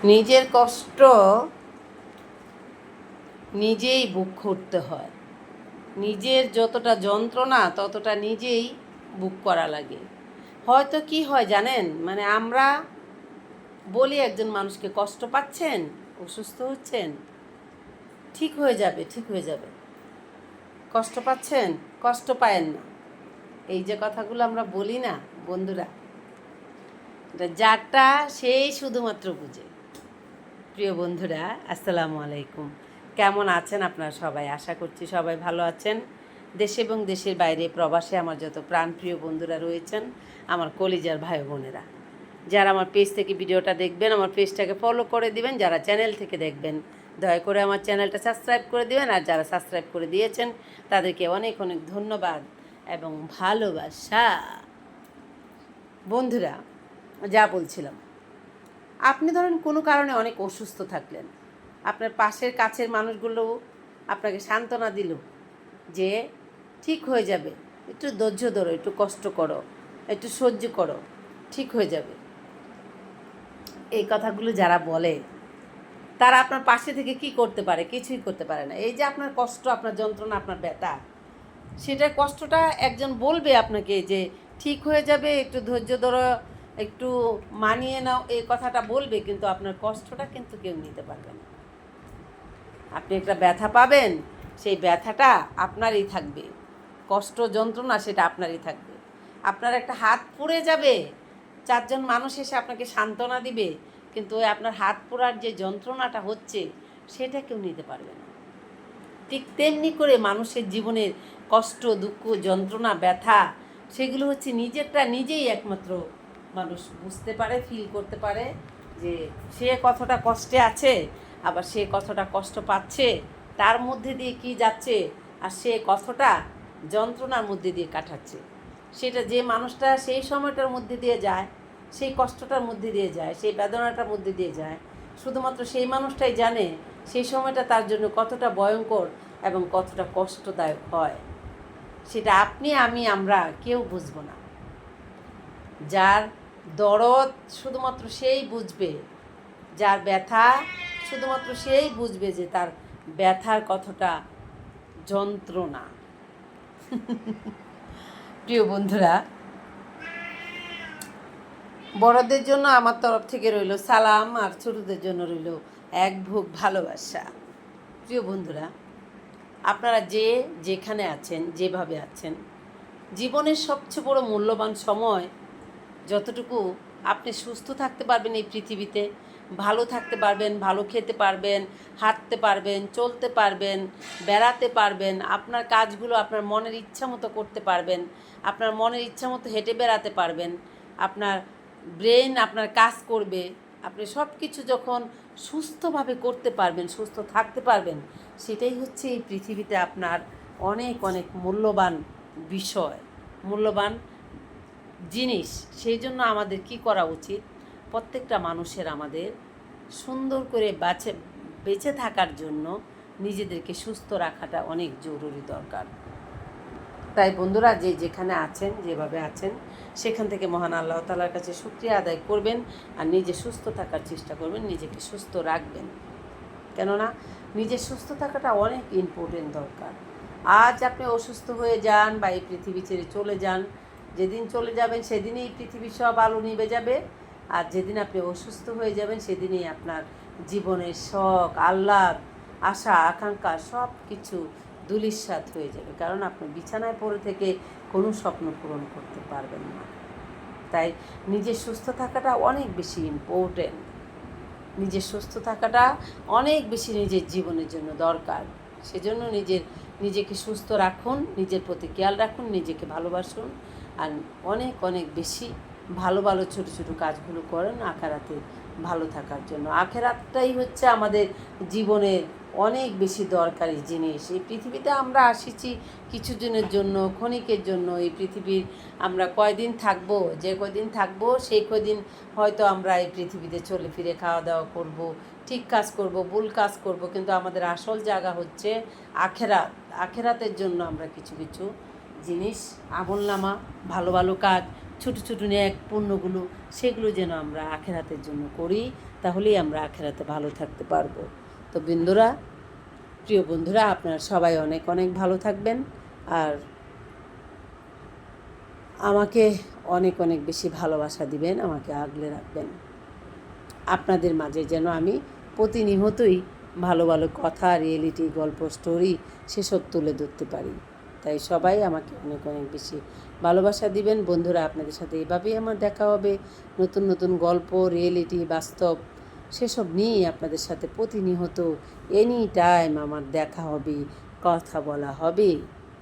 নিজের কষ্ট নিজেই বুক করতে হয়। নিজের যতটা যন্ত্রণা ততটা নিজেই বুক করা লাগে। হয়তো কি হয় জানেন, মানে আমরা বলি একজন মানুষকে কষ্ট পাচ্ছেন, অসুস্থ হচ্ছেন, ঠিক হয়ে যাবে, ঠিক হয়ে যাবে, কষ্ট পাচ্ছেন, কষ্ট পায়েন না, এই যে কথাগুলো আমরা বলি না বন্ধুরা, যারটা সেই শুধুমাত্র বুঝে। প্রিয় বন্ধুরা, আসসালামু আলাইকুম। কেমন আছেন আপনারা সবাই? আশা করছি সবাই ভালো আছেন। দেশে এবং দেশের বাইরে প্রবাসে আমার যত প্রাণপ্রিয় বন্ধুরা রয়েছেন, আমার কলিজার ভাই বোনেরা, যারা আমার পেজ থেকে ভিডিওটা দেখবেন, আমার পেজটাকে ফলো করে দিবেন। যারা চ্যানেল থেকে দেখবেন, দয়া করে আমার চ্যানেলটা সাবস্ক্রাইব করে দিবেন। আর যারা সাবস্ক্রাইব করে দিয়েছেন তাদেরকে অনেক অনেক ধন্যবাদ এবং ভালোবাসা। বন্ধুরা, যা বলছিলাম, আপনি ধরেন কোনো কারণে অনেক অসুস্থ থাকলেন, আপনার পাশের কাছের মানুষগুলো আপনাকে সান্ত্বনা দিল যে ঠিক হয়ে যাবে, একটু ধৈর্য ধরো, একটু কষ্ট করো, একটু সহ্য করো, ঠিক হয়ে যাবে। এই কথাগুলো যারা বলে তারা আপনার পাশে থেকে কি করতে পারে? কিছুই করতে পারে না। এই যে আপনার কষ্ট, আপনার যন্ত্রণা, আপনার ব্যথা, সেটার কষ্টটা একজন বলবে আপনাকে যে ঠিক হয়ে যাবে, একটু ধৈর্য ধরো, একটু মানিয়ে নাও, এই কথাটা বলবে, কিন্তু আপনার কষ্টটা কিন্তু কেউ নিতে পারবে না। আপনি একটা ব্যথা পাবেন, সেই ব্যথাটা আপনারই থাকবে, কষ্ট যন্ত্রণা সেটা আপনারই থাকবে। আপনার একটা হাত পুড়ে যাবে, চারজন মানুষ এসে আপনাকে সান্ত্বনা দিবে, কিন্তু ওই আপনার হাত পোড়ার যে যন্ত্রণাটা হচ্ছে সেটা কেউ নিতে পারবে না। ঠিক তেমনি করে মানুষের জীবনের কষ্ট, দুঃখ, যন্ত্রণা, ব্যথা, সেগুলো হচ্ছে নিজেরটা নিজেই একমাত্র মানুষ বুঝতে পারে, ফিল করতে পারে যে সে কতটা কষ্টে আছে, আবার সে কতটা কষ্ট পাচ্ছে, তার মধ্যে দিয়ে কি যাচ্ছে, আর সে কতটা যন্ত্রণার মধ্যে দিয়ে কাটাচ্ছে। সেটা যে মানুষটা সেই সময়টার মধ্যে দিয়ে যায়, সেই কষ্টটার মধ্যে দিয়ে যায়, সেই বেদনাটার মধ্যে দিয়ে যায়, শুধুমাত্র সেই মানুষটাই জানে সেই সময়টা তার জন্য কতটা ভয়ঙ্কর এবং কতটা কষ্টদায়ক হয়। সেটা আপনি, আমি, আমরা কেউ বুঝব না। যার দরদ শুধুমাত্র সেই বুঝবে, যার ব্যথা শুধুমাত্র সেই বুঝবে যে তার ব্যথার কতটা যন্ত্রণা। প্রিয় বন্ধুরা, বড়দের জন্য আমার তরফ থেকে রইল সালাম, আর ছোটদের জন্য রইল এক ভোগ ভালোবাসা। প্রিয় বন্ধুরা, আপনারা যে যেখানে আছেন, যেভাবে আছেন, জীবনের সবচেয়ে বড় মূল্যবান সময় যতটুকু আপনি সুস্থ থাকতে পারবেন এই পৃথিবীতে, ভালো থাকতে পারবেন, ভালো খেতে পারবেন, হাঁটতে পারবেন, চলতে পারবেন, বেড়াতে পারবেন, আপনার কাজগুলো আপনার মনের ইচ্ছা মতো করতে পারবেন, আপনার মনের ইচ্ছা মতো হেঁটে বেড়াতে পারবেন, আপনার ব্রেন আপনার কাজ করবে, আপনি সব কিছু যখন সুস্থভাবে করতে পারবেন, সুস্থ থাকতে পারবেন, সেটাই হচ্ছে এই পৃথিবীতে আপনার অনেক অনেক মূল্যবান বিষয়, মূল্যবান জিনিস। সেই জন্য আমাদের কি করা উচিত? প্রত্যেকটা মানুষের আমাদের সুন্দর করে বেঁচে থাকার জন্য নিজেদেরকে সুস্থ রাখাটা অনেক জরুরি দরকার। তাই বন্ধুরা, যে যেখানে আছেন, যেভাবে আছেন, সেখান থেকে মহান আল্লাহ তাআলার কাছে শুকরিয়া আদায় করবেন আর নিজে সুস্থ থাকার চেষ্টা করবেন, নিজেকে সুস্থ রাখবেন। কেননা নিজের সুস্থ থাকাটা অনেক ইম্পর্টেন্ট দরকার। আজ আপনি অসুস্থ হয়ে যান বা এই পৃথিবী ছেড়ে চলে যান, যেদিন চলে যাবেন সেদিনই এই পৃথিবীর সব আলো নিভে যাবে। আর যেদিন আপনি অসুস্থ হয়ে যাবেন সেদিনই আপনার জীবনের শখ, আহ্লাদ, আশা, আকাঙ্ক্ষা সব কিছু ধূলিসাৎ হয়ে যাবে, কারণ আপনি বিছানায় পড়ে থেকে কোনো স্বপ্ন পূরণ করতে পারবেন না। তাই নিজের সুস্থ থাকাটা অনেক বেশি ইম্পর্টেন্ট। নিজের সুস্থ থাকাটা অনেক বেশি নিজের জীবনের জন্য দরকার। সেজন্য নিজেকে সুস্থ রাখুন, নিজের প্রতি খেয়াল রাখুন, নিজেকে ভালোবাসুন, আর অনেক অনেক বেশি ভালো ভালো ছোটো ছোটো কাজগুলো করেন আখেরাতে ভালো থাকার জন্য। আখেরাতটাই হচ্ছে আমাদের জীবনের অনেক বেশি দরকারি জিনিস। এই পৃথিবীতে আমরা আসিছি কিছু দিনের জন্য, ক্ষণিকের জন্য। এই পৃথিবীর আমরা কয়দিন থাকবো, যে কয়দিন থাকবো সেই কয়দিন হয়তো আমরা এই পৃথিবীতে চলে ফিরে খাওয়া দাওয়া করব, ঠিক কাজ করব, ভুল কাজ করব, কিন্তু আমাদের আসল জায়গা হচ্ছে আখেরাত। আখেরাতের জন্য আমরা কিছু কিছু জিনিস, আমলনামা, ভালো ভালো কাজ, ছোটো ছোটো নেক পুণ্যগুলো, সেগুলো যেন আমরা আখেরাতের জন্য করি, তাহলেই আমরা আখেরাতে ভালো থাকতে পারবো। তো বন্ধুরা, প্রিয় বন্ধুরা, আপনারা সবাই অনেক অনেক ভালো থাকবেন আর আমাকে অনেক অনেক বেশি ভালোবাসা দিবেন, আমাকে আগলে রাখবেন। আপনাদের মাঝে যেন আমি প্রতিনিয়তই ভালো ভালো কথা, রিয়েলিটি, গল্প, স্টোরি সেসব তুলে ধরতে পারি। তাই সবাই আমাকে অনেক অনেক বেশি ভালোবাসা দিবেন। বন্ধুরা, আপনাদের সাথে এভাবেই আমার দেখা হবে, নতুন নতুন গল্প, রিয়েলিটি, বাস্তব সেসব নিয়েই আপনাদের সাথে প্রতিনিয়ত এনি টাইম আমার দেখা হবে, কথা বলা হবে।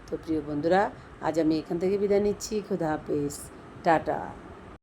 তো প্রিয় বন্ধুরা, আজ আমি এখান থেকে বিদায় নিচ্ছি। খোদা হাফেজ, টাটা।